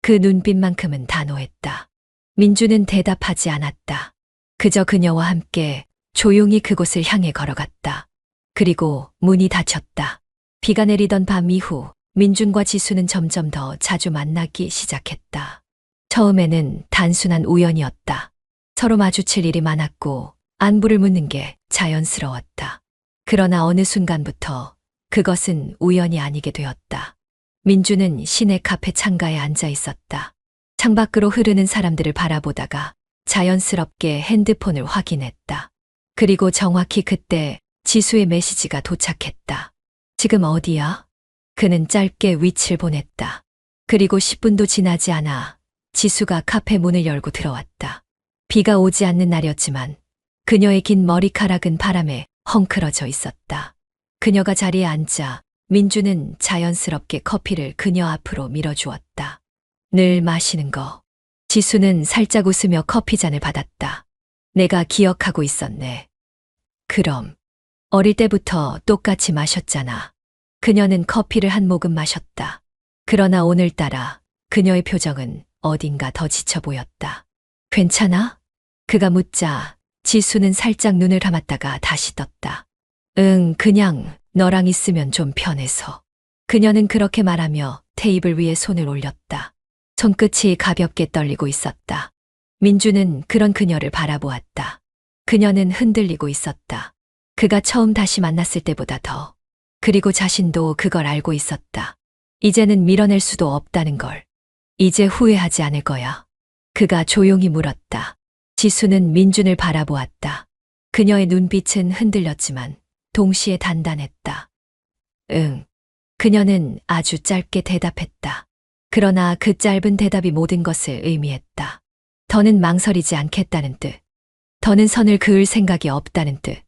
그 눈빛만큼은 단호했다. 민주는 대답하지 않았다. 그저 그녀와 함께 조용히 그곳을 향해 걸어갔다. 그리고 문이 닫혔다. 비가 내리던 밤 이후 민준과 지수는 점점 더 자주 만나기 시작했다. 처음에는 단순한 우연이었다. 서로 마주칠 일이 많았고 안부를 묻는 게 자연스러웠다. 그러나 어느 순간부터 그것은 우연이 아니게 되었다. 민주는 시내 카페 창가에 앉아 있었다. 창밖으로 흐르는 사람들을 바라보다가 자연스럽게 핸드폰을 확인했다. 그리고 정확히 그때 지수의 메시지가 도착했다. 지금 어디야? 그는 짧게 위치를 보냈다. 그리고 10분도 지나지 않아 지수가 카페 문을 열고 들어왔다. 비가 오지 않는 날이었지만 그녀의 긴 머리카락은 바람에 헝클어져 있었다. 그녀가 자리에 앉자 민주는 자연스럽게 커피를 그녀 앞으로 밀어주었다. 늘 마시는 거. 지수는 살짝 웃으며 커피잔을 받았다. 내가 기억하고 있었네. 그럼 어릴 때부터 똑같이 마셨잖아. 그녀는 커피를 한 모금 마셨다. 그러나 오늘따라 그녀의 표정은 어딘가 더 지쳐 보였다. 괜찮아? 그가 묻자 지수는 살짝 눈을 감았다가 다시 떴다. 응, 그냥 너랑 있으면 좀 편해서. 그녀는 그렇게 말하며 테이블 위에 손을 올렸다. 손끝이 가볍게 떨리고 있었다. 민주는 그런 그녀를 바라보았다. 그녀는 흔들리고 있었다. 그가 처음 다시 만났을 때보다 더. 그리고 자신도 그걸 알고 있었다. 이제는 밀어낼 수도 없다는 걸. 이제 후회하지 않을 거야. 그가 조용히 물었다. 지수는 민준을 바라보았다. 그녀의 눈빛은 흔들렸지만 동시에 단단했다. 응. 그녀는 아주 짧게 대답했다. 그러나 그 짧은 대답이 모든 것을 의미했다. 더는 망설이지 않겠다는 뜻. 더는 선을 그을 생각이 없다는 뜻.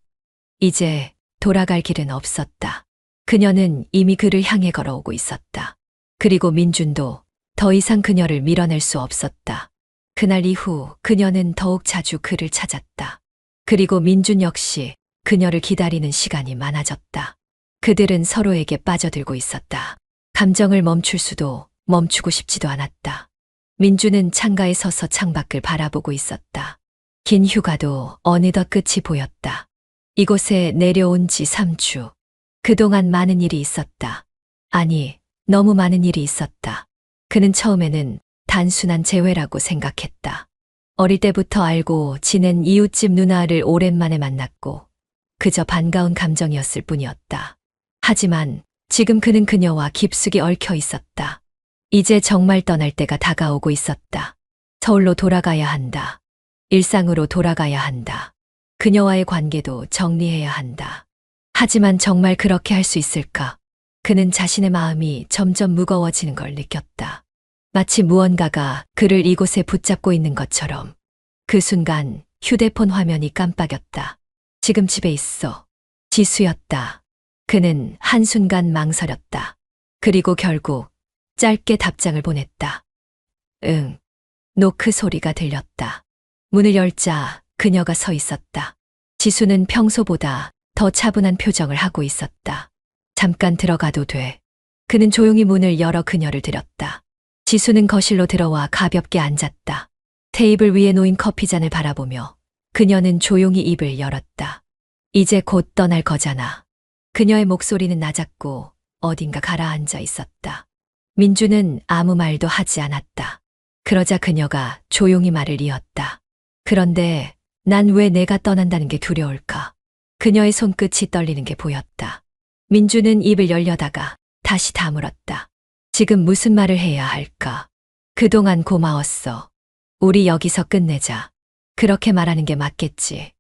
이제 돌아갈 길은 없었다. 그녀는 이미 그를 향해 걸어오고 있었다. 그리고 민준도 더 이상 그녀를 밀어낼 수 없었다. 그날 이후 그녀는 더욱 자주 그를 찾았다. 그리고 민준 역시 그녀를 기다리는 시간이 많아졌다. 그들은 서로에게 빠져들고 있었다. 감정을 멈출 수도 멈추고 싶지도 않았다. 민준은 창가에 서서 창밖을 바라보고 있었다. 긴 휴가도 어느덧 끝이 보였다. 이곳에 내려온 지 3주. 그동안 많은 일이 있었다. 아니, 너무 많은 일이 있었다. 그는 처음에는 단순한 재회라고 생각했다. 어릴 때부터 알고 지낸 이웃집 누나를 오랜만에 만났고 그저 반가운 감정이었을 뿐이었다. 하지만 지금 그는 그녀와 깊숙이 얽혀 있었다. 이제 정말 떠날 때가 다가오고 있었다. 서울로 돌아가야 한다. 일상으로 돌아가야 한다. 그녀와의 관계도 정리해야 한다. 하지만 정말 그렇게 할 수 있을까? 그는 자신의 마음이 점점 무거워지는 걸 느꼈다. 마치 무언가가 그를 이곳에 붙잡고 있는 것처럼. 그 순간 휴대폰 화면이 깜빡였다. 지금 집에 있어. 지수였다. 그는 한순간 망설였다. 그리고 결국 짧게 답장을 보냈다. 응. 노크 소리가 들렸다. 문을 열자 그녀가 서 있었다. 지수는 평소보다 더 차분한 표정을 하고 있었다. 잠깐 들어가도 돼. 그는 조용히 문을 열어 그녀를 들였다. 지수는 거실로 들어와 가볍게 앉았다. 테이블 위에 놓인 커피잔을 바라보며 그녀는 조용히 입을 열었다. 이제 곧 떠날 거잖아. 그녀의 목소리는 낮았고 어딘가 가라앉아 있었다. 민주는 아무 말도 하지 않았다. 그러자 그녀가 조용히 말을 이었다. 그런데 난 왜 내가 떠난다는 게 두려울까? 그녀의 손끝이 떨리는 게 보였다. 민주는 입을 열려다가 다시 다물었다. 지금 무슨 말을 해야 할까? 그동안 고마웠어. 우리 여기서 끝내자. 그렇게 말하는 게 맞겠지.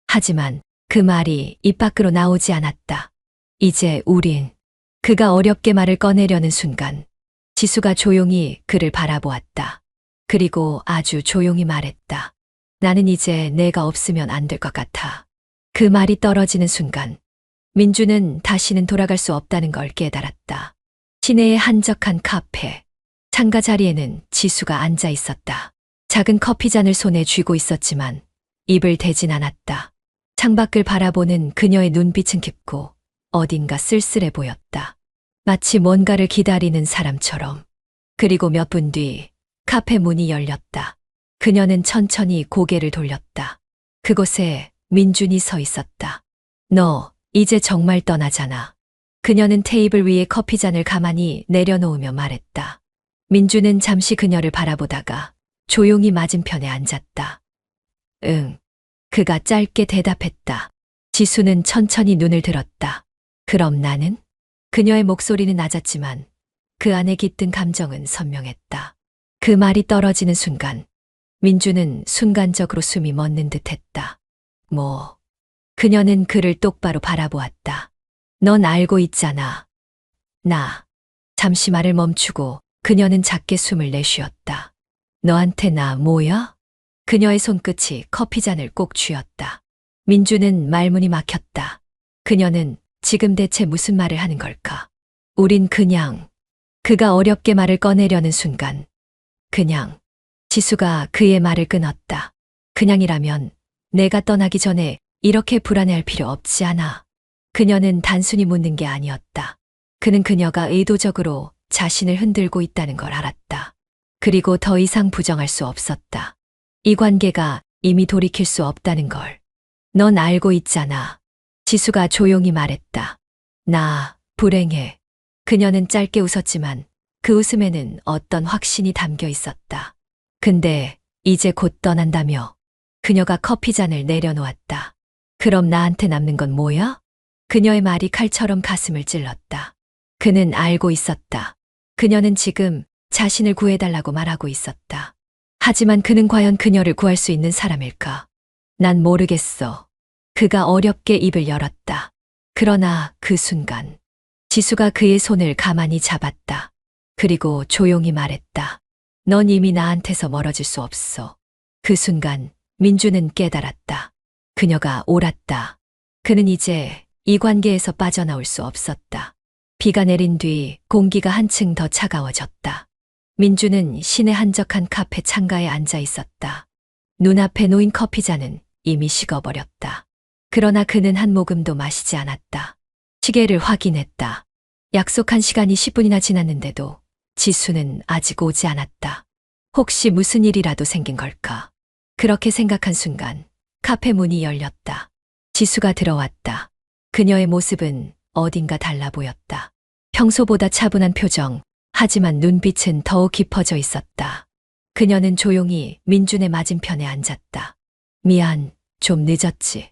하지만 그 말이 입 밖으로 나오지 않았다. 이제 우린. 그가 어렵게 말을 꺼내려는 순간 지수가 조용히 그를 바라보았다. 그리고 아주 조용히 말했다. 나는 이제 내가 없으면 안 될 것 같아. 그 말이 떨어지는 순간 민주는 다시는 돌아갈 수 없다는 걸 깨달았다. 시내의 한적한 카페. 창가 자리에는 지수가 앉아 있었다. 작은 커피잔을 손에 쥐고 있었지만 입을 대진 않았다. 창밖을 바라보는 그녀의 눈빛은 깊고 어딘가 쓸쓸해 보였다. 마치 뭔가를 기다리는 사람처럼. 그리고 몇 분 뒤 카페 문이 열렸다. 그녀는 천천히 고개를 돌렸다. 그곳에 민준이 서 있었다. 너 이제 정말 떠나잖아. 그녀는 테이블 위에 커피잔을 가만히 내려놓으며 말했다. 민주는 잠시 그녀를 바라보다가 조용히 맞은편에 앉았다. 응. 그가 짧게 대답했다. 지수는 천천히 눈을 들었다. 그럼 나는? 그녀의 목소리는 낮았지만 그 안에 깃든 감정은 선명했다. 그 말이 떨어지는 순간 민주는 순간적으로 숨이 멎는 듯했다. 그녀는 그를 똑바로 바라보았다. 넌 알고 있잖아. 나. 잠시 말을 멈추고 그녀는 작게 숨을 내쉬었다. 너한테 나 뭐야? 그녀의 손끝이 커피잔을 꼭 쥐었다. 민주는 말문이 막혔다. 그녀는 지금 대체 무슨 말을 하는 걸까? 우린 그냥. 그가 어렵게 말을 꺼내려는 순간 그냥. 지수가 그의 말을 끊었다. 그냥이라면 내가 떠나기 전에 이렇게 불안해할 필요 없지 않아. 그녀는 단순히 묻는 게 아니었다. 그는 그녀가 의도적으로 자신을 흔들고 있다는 걸 알았다. 그리고 더 이상 부정할 수 없었다. 이 관계가 이미 돌이킬 수 없다는 걸. 넌 알고 있잖아. 지수가 조용히 말했다. 나 불행해. 그녀는 짧게 웃었지만 그 웃음에는 어떤 확신이 담겨 있었다. 근데 이제 곧 떠난다며. 그녀가 커피잔을 내려놓았다. 그럼 나한테 남는 건 뭐야? 그녀의 말이 칼처럼 가슴을 찔렀다. 그는 알고 있었다. 그녀는 지금 자신을 구해달라고 말하고 있었다. 하지만 그는 과연 그녀를 구할 수 있는 사람일까? 난 모르겠어. 그가 어렵게 입을 열었다. 그러나 그 순간 지수가 그의 손을 가만히 잡았다. 그리고 조용히 말했다. 넌 이미 나한테서 멀어질 수 없어. 그 순간 민주는 깨달았다. 그녀가 옳았다. 그는 이제 이 관계에서 빠져나올 수 없었다. 비가 내린 뒤 공기가 한층 더 차가워졌다. 민주는 시내 한적한 카페 창가에 앉아 있었다. 눈앞에 놓인 커피잔은 이미 식어버렸다. 그러나 그는 한 모금도 마시지 않았다. 시계를 확인했다. 약속한 시간이 10분이나 지났는데도 지수는 아직 오지 않았다. 혹시 무슨 일이라도 생긴 걸까? 그렇게 생각한 순간 카페 문이 열렸다. 지수가 들어왔다. 그녀의 모습은 어딘가 달라 보였다. 평소보다 차분한 표정, 하지만 눈빛은 더욱 깊어져 있었다. 그녀는 조용히 민준의 맞은편에 앉았다. 미안, 좀 늦었지.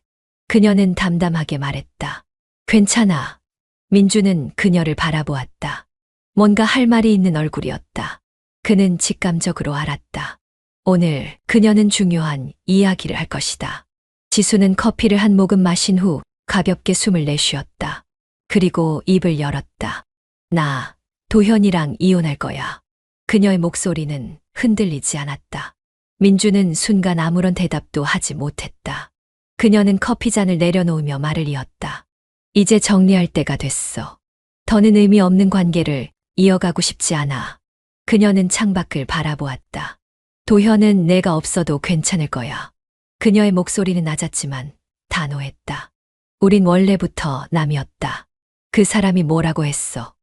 그녀는 담담하게 말했다. 괜찮아. 민준은 그녀를 바라보았다. 뭔가 할 말이 있는 얼굴이었다. 그는 직감적으로 알았다. 오늘 그녀는 중요한 이야기를 할 것이다. 지수는 커피를 한 모금 마신 후 가볍게 숨을 내쉬었다. 그리고 입을 열었다. 나 도현이랑 이혼할 거야. 그녀의 목소리는 흔들리지 않았다. 민주는 순간 아무런 대답도 하지 못했다. 그녀는 커피잔을 내려놓으며 말을 이었다. 이제 정리할 때가 됐어. 더는 의미 없는 관계를 이어가고 싶지 않아. 그녀는 창밖을 바라보았다. 도현은 내가 없어도 괜찮을 거야. 그녀의 목소리는 낮았지만 단호했다. 우린 원래부터 남이었다. 그 사람이 뭐라고 했어?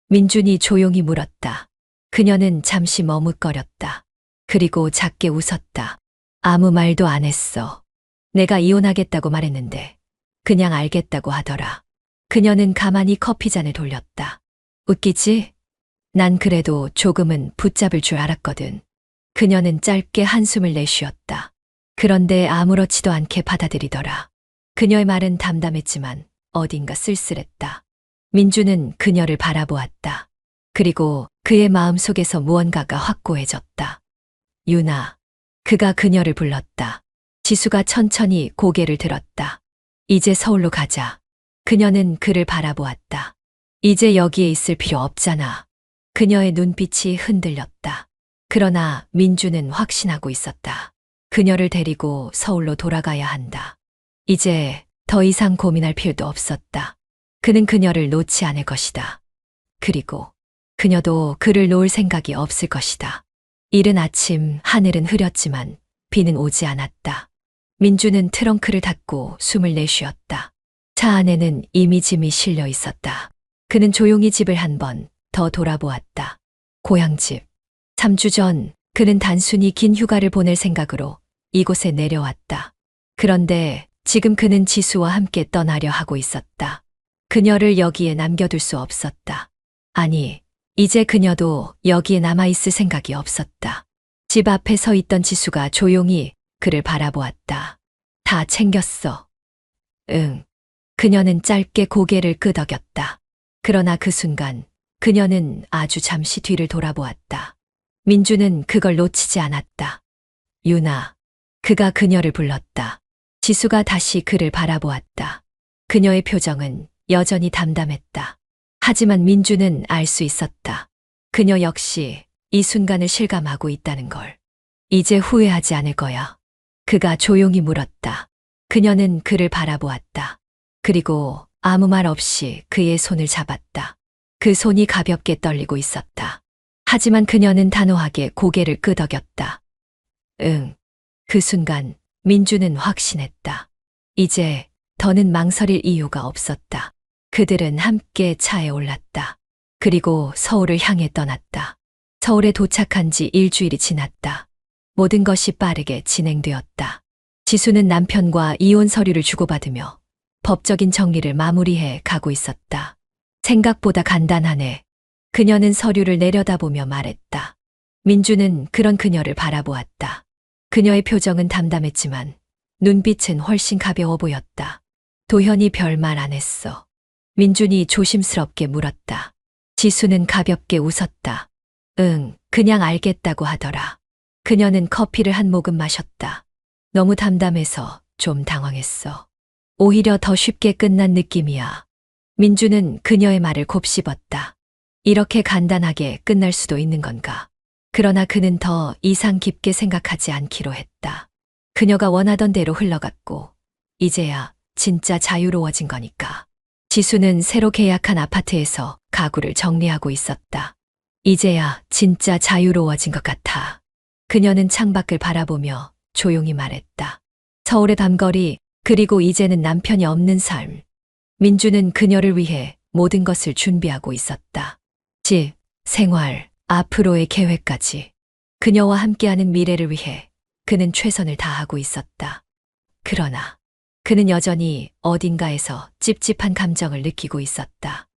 민준이 조용히 물었다. 그녀는 잠시 머뭇거렸다. 그리고 작게 웃었다. 아무 말도 안 했어. 내가 이혼하겠다고 말했는데 그냥 알겠다고 하더라. 그녀는 가만히 커피잔을 돌렸다. 웃기지? 난 그래도 조금은 붙잡을 줄 알았거든. 그녀는 짧게 한숨을 내쉬었다. 그런데 아무렇지도 않게 받아들이더라. 그녀의 말은 담담했지만 어딘가 쓸쓸했다. 민주는 그녀를 바라보았다. 그리고 그의 마음속에서 무언가가 확고해졌다. 유나. 그가 그녀를 불렀다. 지수가 천천히 고개를 들었다. 이제 서울로 가자. 그녀는 그를 바라보았다. 이제 여기에 있을 필요 없잖아. 그녀의 눈빛이 흔들렸다. 그러나 민주는 확신하고 있었다. 그녀를 데리고 서울로 돌아가야 한다. 이제 더 이상 고민할 필요도 없었다. 그는 그녀를 놓지 않을 것이다. 그리고 그녀도 그를 놓을 생각이 없을 것이다. 이른 아침 하늘은 흐렸지만 비는 오지 않았다. 민주는 트렁크를 닫고 숨을 내쉬었다. 차 안에는 이미 짐이 실려 있었다. 그는 조용히 집을 한 번 더 돌아보았다. 고향집. 3주 전 그는 단순히 긴 휴가를 보낼 생각으로 이곳에 내려왔다. 그런데 지금 그는 지수와 함께 떠나려 하고 있었다. 그녀를 여기에 남겨둘 수 없었다. 아니, 이제 그녀도 여기에 남아있을 생각이 없었다. 집 앞에 서 있던 지수가 조용히 그를 바라보았다. 다 챙겼어. 응. 그녀는 짧게 고개를 끄덕였다. 그러나 그 순간 그녀는 아주 잠시 뒤를 돌아보았다. 민주는 그걸 놓치지 않았다. 유나. 그가 그녀를 불렀다. 지수가 다시 그를 바라보았다. 그녀의 표정은 여전히 담담했다. 하지만 민주는 알 수 있었다. 그녀 역시 이 순간을 실감하고 있다는 걸. 이제 후회하지 않을 거야. 그가 조용히 물었다. 그녀는 그를 바라보았다. 그리고 아무 말 없이 그의 손을 잡았다. 그 손이 가볍게 떨리고 있었다. 하지만 그녀는 단호하게 고개를 끄덕였다. 응. 그 순간 민주는 확신했다. 이제 더는 망설일 이유가 없었다. 그들은 함께 차에 올랐다. 그리고 서울을 향해 떠났다. 서울에 도착한 지 일주일이 지났다. 모든 것이 빠르게 진행되었다. 지수는 남편과 이혼 서류를 주고받으며 법적인 정리를 마무리해 가고 있었다. 생각보다 간단하네. 그녀는 서류를 내려다보며 말했다. 민주는 그런 그녀를 바라보았다. 그녀의 표정은 담담했지만 눈빛은 훨씬 가벼워 보였다. 도현이 별말 안 했어. 민준이 조심스럽게 물었다. 지수는 가볍게 웃었다. 응, 그냥 알겠다고 하더라. 그녀는 커피를 한 모금 마셨다. 너무 담담해서 좀 당황했어. 오히려 더 쉽게 끝난 느낌이야. 민주는 그녀의 말을 곱씹었다. 이렇게 간단하게 끝날 수도 있는 건가? 그러나 그는 더 이상 깊게 생각하지 않기로 했다. 그녀가 원하던 대로 흘러갔고 이제야 진짜 자유로워진 거니까. 지수는 새로 계약한 아파트에서 가구를 정리하고 있었다. 이제야 진짜 자유로워진 것 같아. 그녀는 창밖을 바라보며 조용히 말했다. 서울의 밤거리, 그리고 이제는 남편이 없는 삶. 민주는 그녀를 위해 모든 것을 준비하고 있었다. 집, 생활, 앞으로의 계획까지. 그녀와 함께하는 미래를 위해 그는 최선을 다하고 있었다. 그러나 그는 여전히 어딘가에서 찝찝한 감정을 느끼고 있었다.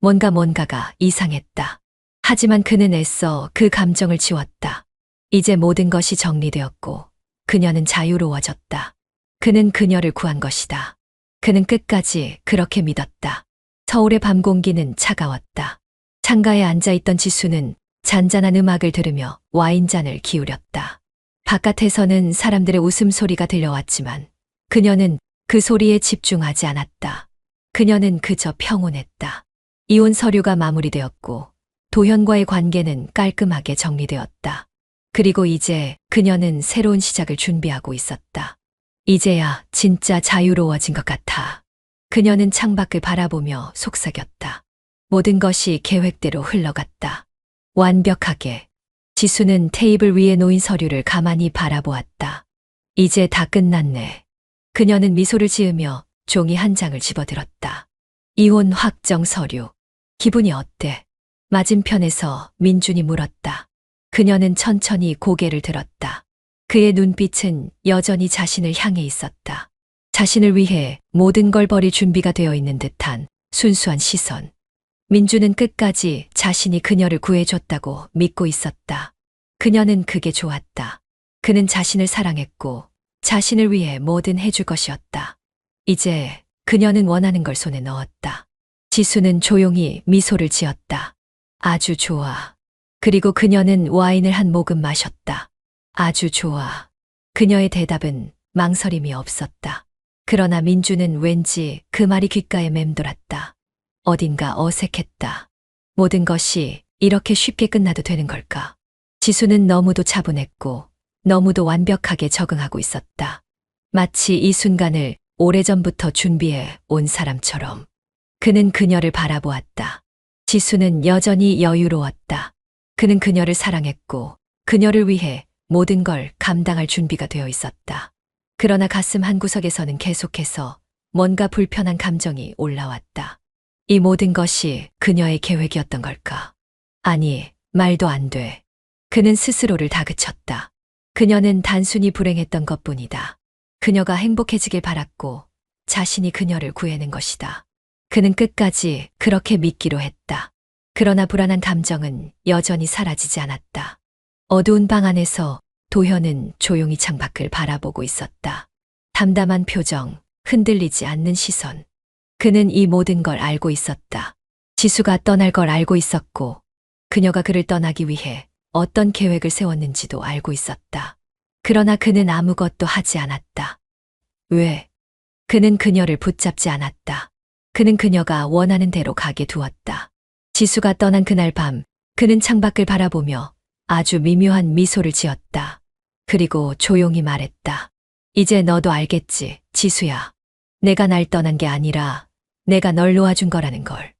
뭔가가 이상했다. 하지만 그는 애써 그 감정을 지웠다. 이제 모든 것이 정리되었고 그녀는 자유로워졌다. 그는 그녀를 구한 것이다. 그는 끝까지 그렇게 믿었다. 서울의 밤 공기는 차가웠다. 창가에 앉아있던 지수는 잔잔한 음악을 들으며 와인잔을 기울였다. 바깥에서는 사람들의 웃음소리가 들려왔지만 그녀는 그 소리에 집중하지 않았다. 그녀는 그저 평온했다. 이혼 서류가 마무리되었고 도현과의 관계는 깔끔하게 정리되었다. 그리고 이제 그녀는 새로운 시작을 준비하고 있었다. 이제야 진짜 자유로워진 것 같아. 그녀는 창밖을 바라보며 속삭였다. 모든 것이 계획대로 흘러갔다. 완벽하게. 지수는 테이블 위에 놓인 서류를 가만히 바라보았다. 이제 다 끝났네. 그녀는 미소를 지으며 종이 한 장을 집어들었다. 이혼 확정 서류. 기분이 어때? 맞은편에서 민준이 물었다. 그녀는 천천히 고개를 들었다. 그의 눈빛은 여전히 자신을 향해 있었다. 자신을 위해 모든 걸 버릴 준비가 되어 있는 듯한 순수한 시선. 민주는 끝까지 자신이 그녀를 구해줬다고 믿고 있었다. 그녀는 그게 좋았다. 그는 자신을 사랑했고 자신을 위해 뭐든 해줄 것이었다. 이제 그녀는 원하는 걸 손에 넣었다. 지수는 조용히 미소를 지었다. 아주 좋아. 그리고 그녀는 와인을 한 모금 마셨다. 아주 좋아. 그녀의 대답은 망설임이 없었다. 그러나 민주는 왠지 그 말이 귓가에 맴돌았다. 어딘가 어색했다. 모든 것이 이렇게 쉽게 끝나도 되는 걸까? 지수는 너무도 차분했고 너무도 완벽하게 적응하고 있었다. 마치 이 순간을 오래전부터 준비해 온 사람처럼. 그는 그녀를 바라보았다. 지수는 여전히 여유로웠다. 그는 그녀를 사랑했고 그녀를 위해 모든 걸 감당할 준비가 되어 있었다. 그러나 가슴 한구석에서는 계속해서 뭔가 불편한 감정이 올라왔다. 이 모든 것이 그녀의 계획이었던 걸까? 아니, 말도 안 돼. 그는 스스로를 다그쳤다. 그녀는 단순히 불행했던 것뿐이다. 그녀가 행복해지길 바랐고 자신이 그녀를 구해낸 것이다. 그는 끝까지 그렇게 믿기로 했다. 그러나 불안한 감정은 여전히 사라지지 않았다. 어두운 방 안에서 도현은 조용히 창밖을 바라보고 있었다. 담담한 표정, 흔들리지 않는 시선. 그는 이 모든 걸 알고 있었다. 지수가 떠날 걸 알고 있었고 그녀가 그를 떠나기 위해 어떤 계획을 세웠는지도 알고 있었다. 그러나 그는 아무것도 하지 않았다. 왜? 그는 그녀를 붙잡지 않았다. 그는 그녀가 원하는 대로 가게 두었다. 지수가 떠난 그날 밤, 그는 창밖을 바라보며 아주 미묘한 미소를 지었다. 그리고 조용히 말했다. 이제 너도 알겠지, 지수야. 내가 날 떠난 게 아니라 내가 널 놓아준 거라는 걸.